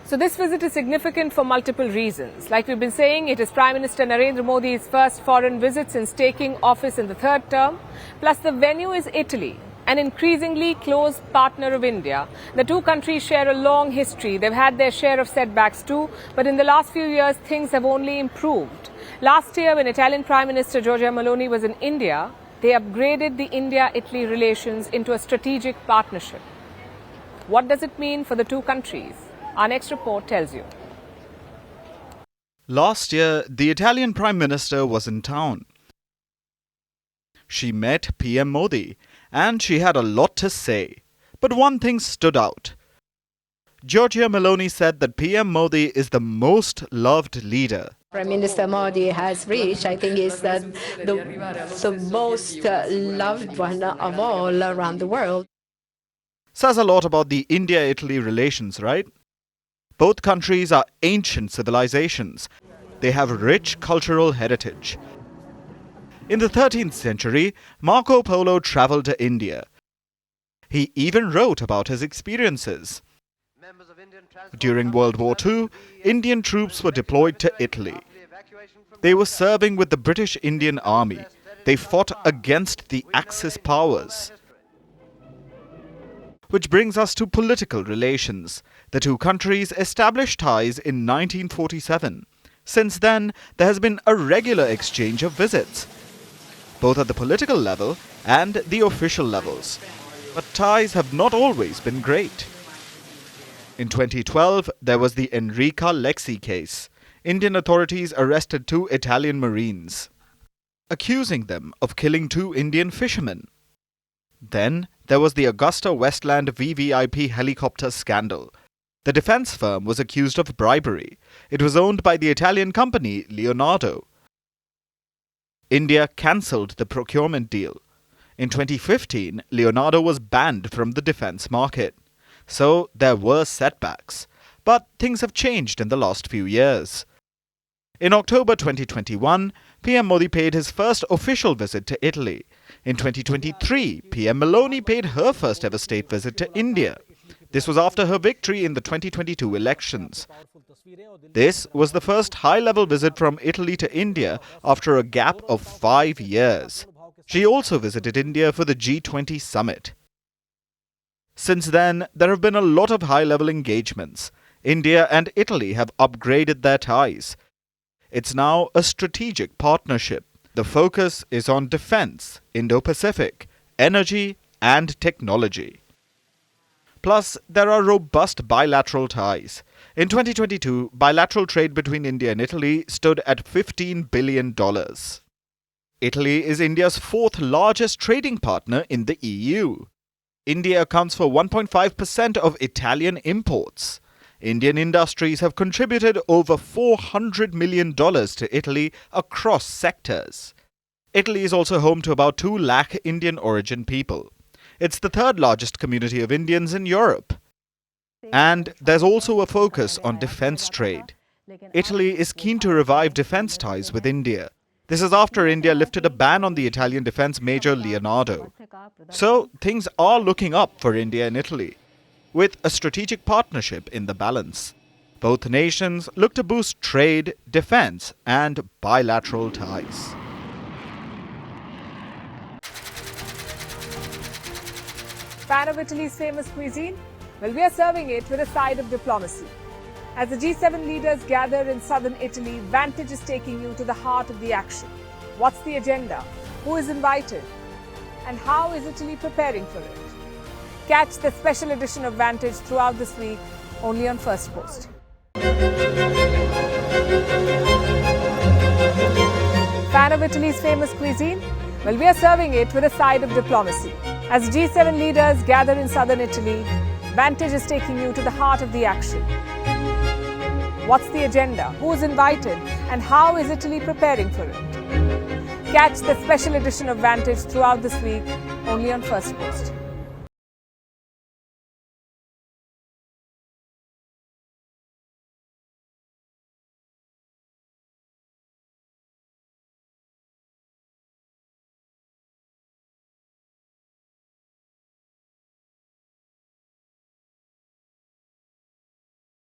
So this visit is significant for multiple reasons. Like we've been saying, it is Prime Minister Narendra Modi's first foreign visit since taking office in the third term. Plus the venue is Italy, an increasingly close partner of India. The two countries share a long history. They've had their share of setbacks too, but in the last few years, things have only improved. Last year, when Italian Prime Minister Giorgia Meloni was in India, they upgraded the India-Italy relations into a strategic partnership. What does it mean for the two countries? Our next report tells you. Last year, the Italian Prime Minister was in town. She met PM Modi and she had a lot to say. But one thing stood out. Giorgia Meloni said that PM Modi is the most loved leader. Prime Minister Modi has reached, I think, is the most loved one of all around the world. Says a lot about the India-Italy relations, right? Both countries are ancient civilizations. They have rich cultural heritage. In the 13th century, Marco Polo traveled to India. He even wrote about his experiences. During World War II, Indian troops were deployed to Italy. They were serving with the British Indian Army. They fought against the Axis powers. Which brings us to political relations. The two countries established ties in 1947. Since then, there has been a regular exchange of visits, both at the political level and the official levels. But ties have not always been great. In 2012, there was the Enrica Lexi case. Indian authorities arrested two Italian Marines, accusing them of killing two Indian fishermen. Then there was the Augusta Westland VVIP helicopter scandal. The defense firm was accused of bribery. It was owned by the Italian company Leonardo. India cancelled the procurement deal. In 2015, Leonardo was banned from the defense market. So there were setbacks. But things have changed in the last few years. In October 2021, PM Modi paid his first official visit to Italy. In 2023, PM Meloni paid her first ever state visit to India. This was after her victory in the 2022 elections. This was the first high-level visit from Italy to India after a gap of 5 years. She also visited India for the G20 summit. Since then, there have been a lot of high-level engagements. India and Italy have upgraded their ties. It's now a strategic partnership. The focus is on defense, Indo-Pacific, energy and technology. Plus, there are robust bilateral ties. In 2022, bilateral trade between India and Italy stood at $15 billion. Italy is India's fourth largest trading partner in the EU. India accounts for 1.5% of Italian imports. Indian industries have contributed over $400 million to Italy across sectors. Italy is also home to about 2 lakh Indian origin people. It's the third largest community of Indians in Europe. And there's also a focus on defense trade. Italy is keen to revive defense ties with India. This is after India lifted a ban on the Italian defense major Leonardo. So things are looking up for India and Italy, with a strategic partnership in the balance. Both nations look to boost trade, defense, and bilateral ties. Fan of Italy's famous cuisine? Well, we are serving it with a side of diplomacy. As the G7 leaders gather in southern Italy, Vantage is taking you to the heart of the action. What's the agenda? Who is invited? And how is Italy preparing for it? Catch the special edition of Vantage throughout this week, only on Firstpost. Fan of Italy's famous cuisine? Well, we are serving it with a side of diplomacy. As G7 leaders gather in southern Italy, Vantage is taking you to the heart of the action. What's the agenda? Who is invited? And how is Italy preparing for it? Catch the special edition of Vantage throughout this week, only on Firstpost.